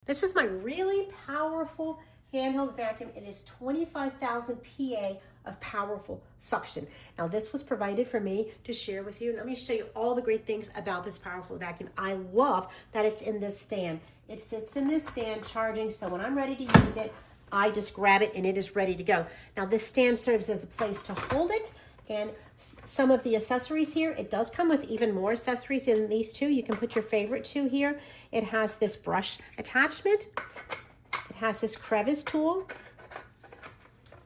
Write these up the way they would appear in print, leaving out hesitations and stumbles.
This is my really powerful handheld vacuum. It is 25,000 PA of powerful suction. Now this was provided for me to share with you. Let me show you all the great things about this powerful vacuum. I love that it's in this stand. It sits in this stand charging, so when I'm ready to use it, I just grab it and it is ready to go. Now this stand serves as a place to hold it, and some of the accessories here, it does come with even more accessories in these two. You can put your favorite two here. It has this brush attachment. It has this crevice tool.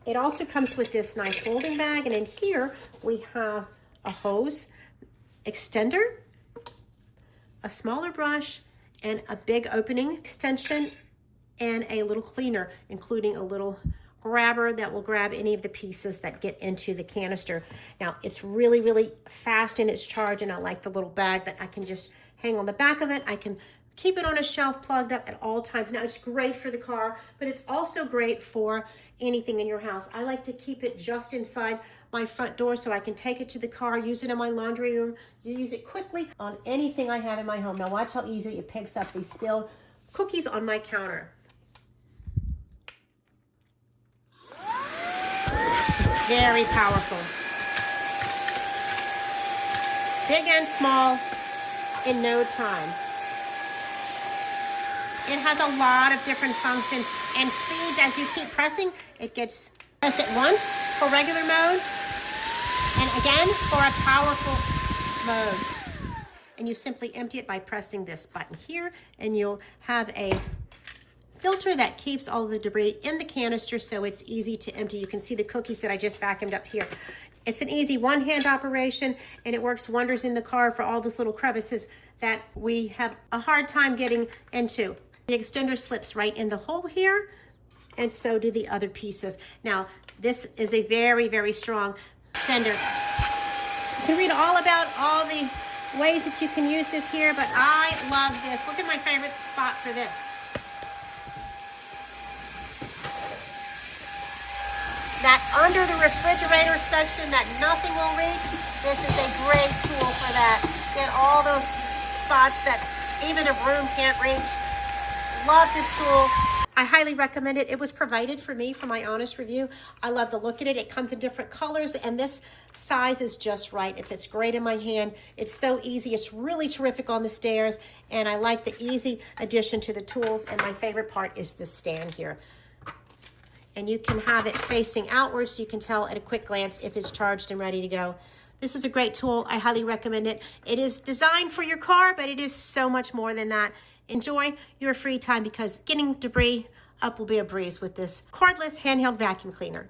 It also comes with this nice holding bag, and in here we have a hose extender, a smaller brush, and a big opening extension, and a little cleaner, including a little grabber that will grab any of the pieces that get into the canister. Now it's really, really fast in its charge, and I like the little bag that I can just hang on the back of it. I can keep it on a shelf plugged up at all times. Now it's great for the car, but it's also great for anything in your house. I like to keep it just inside my front door so I can take it to the car, use it in my laundry room, use it quickly on anything I have in my home. Now watch how easy it picks up these spilled cookies on my counter. It's very powerful. Big and small in no time. It has a lot of different functions and speeds. As you keep pressing, it gets press it once for regular mode, and again for a powerful mode. And you simply empty it by pressing this button here, and you'll have a filter that keeps all the debris in the canister, so it's easy to empty. You can see the cookies that I just vacuumed up here. It's an easy one-hand operation, and it works wonders in the car for all those little crevices that we have a hard time getting into. The extender slips right in the hole here, and so do the other pieces. Now, this is a very, very strong extender. You can read all about all the ways that you can use this here, but I love this. Look at my favorite spot for this. That under the refrigerator section that nothing will reach, this is a great tool for that. Get all those spots that even a broom can't reach. Love this tool. I highly recommend it. It was provided for me for my honest review. I love the look at it. It comes in different colors, and this size is just right. It fits great in my hand. It's so easy. It's really terrific on the stairs, and I like the easy addition to the tools, and my favorite part is this stand here. And you can have it facing outwards so you can tell at a quick glance if it's charged and ready to go. This is a great tool. I highly recommend it. It is designed for your car, but it is so much more than that. Enjoy your free time, because getting debris up will be a breeze with this cordless handheld vacuum cleaner.